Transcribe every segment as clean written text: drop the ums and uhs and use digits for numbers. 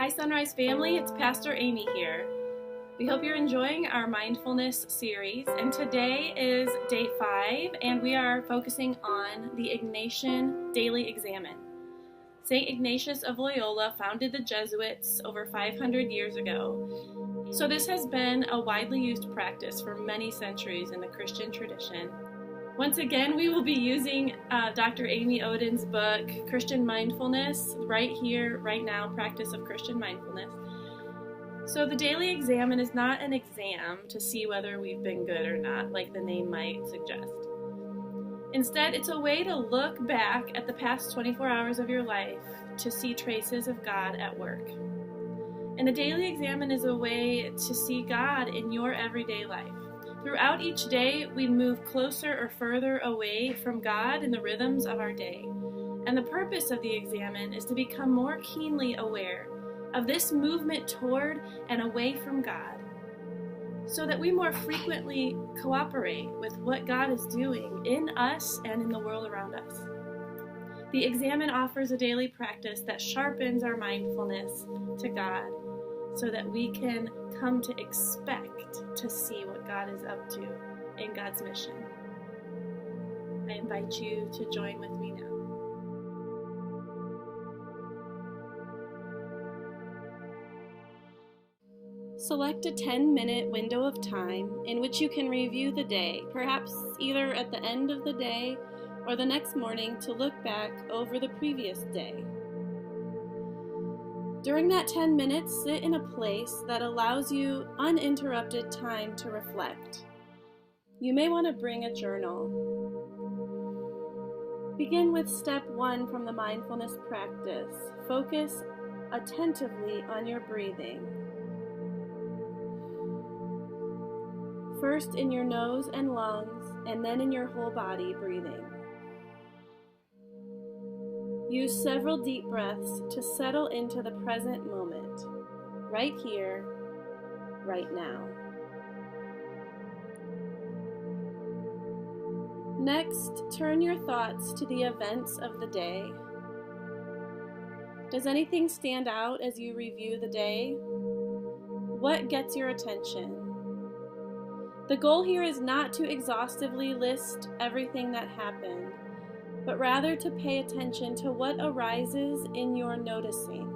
Hi Sunrise family, it's Pastor Amie here. We hope you're enjoying our mindfulness series, and today is day 5 and we are focusing on the Ignatian Daily Examen. St. Ignatius of Loyola founded the Jesuits over 500 years ago, so this has been a widely used practice for many centuries in the Christian tradition. Once again, we will be using Dr. Amy Oden's book, Christian Mindfulness, right here, right now, Practice of Christian Mindfulness. So the Daily Examen is not an exam to see whether we've been good or not, like the name might suggest. Instead, it's a way to look back at the past 24 hours of your life to see traces of God at work. And the Daily Examen is a way to see God in your everyday life. Throughout each day, we move closer or further away from God in the rhythms of our day. And the purpose of the examen is to become more keenly aware of this movement toward and away from God, so that we more frequently cooperate with what God is doing in us and in the world around us. The examen offers a daily practice that sharpens our mindfulness to God, so that we can come to expect to see what God is up to in God's mission. I invite you to join with me now. Select a 10-minute window of time in which you can review the day, perhaps either at the end of the day or the next morning to look back over the previous day. During that 10 minutes, sit in a place that allows you uninterrupted time to reflect. You may want to bring a journal. Begin with step 1 from the mindfulness practice. Focus attentively on your breathing. First in your nose and lungs, and then in your whole body breathing. Use several deep breaths to settle into the present moment, right here, right now. Next, turn your thoughts to the events of the day. Does anything stand out as you review the day? What gets your attention? The goal here is not to exhaustively list everything that happened, but rather to pay attention to what arises in your noticing.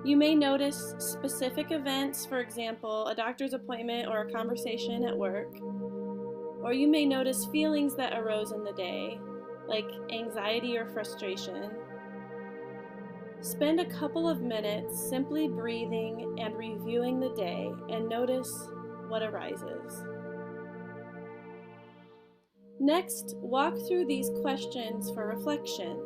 You may notice specific events, for example, a doctor's appointment or a conversation at work, or you may notice feelings that arose in the day, like anxiety or frustration. Spend a couple of minutes simply breathing and reviewing the day and notice what arises. Next, walk through these questions for reflection.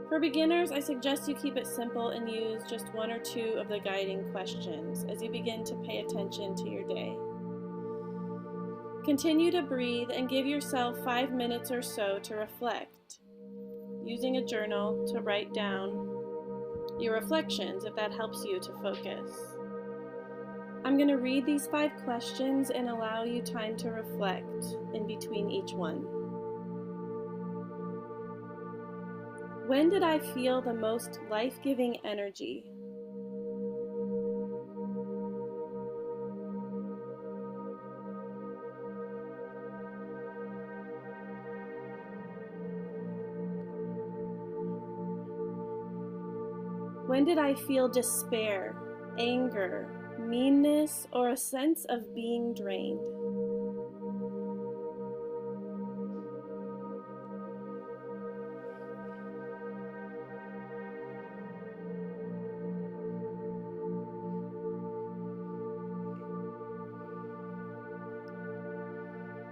For beginners, I suggest you keep it simple and use just 1 or 2 of the guiding questions as you begin to pay attention to your day. Continue to breathe and give yourself 5 minutes or so to reflect, using a journal to write down your reflections if that helps you to focus. I'm going to read these 5 questions and allow you time to reflect in between each one. When did I feel the most life-giving energy? When did I feel despair, anger, meanness, or a sense of being drained?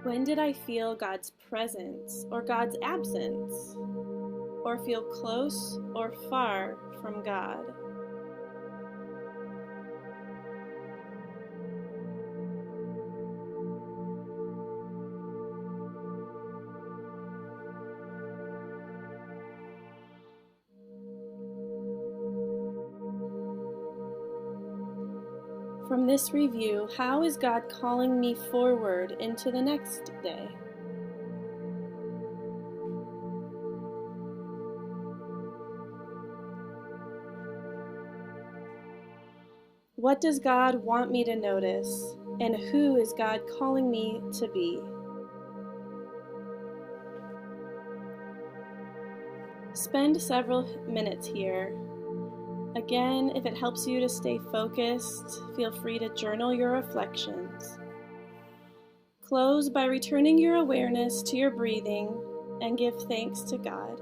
When did I feel God's presence or God's absence, or feel close or far from God? From this review, how is God calling me forward into the next day? What does God want me to notice? And who is God calling me to be? Spend several minutes here. Again, if it helps you to stay focused, feel free to journal your reflections. Close by returning your awareness to your breathing and give thanks to God.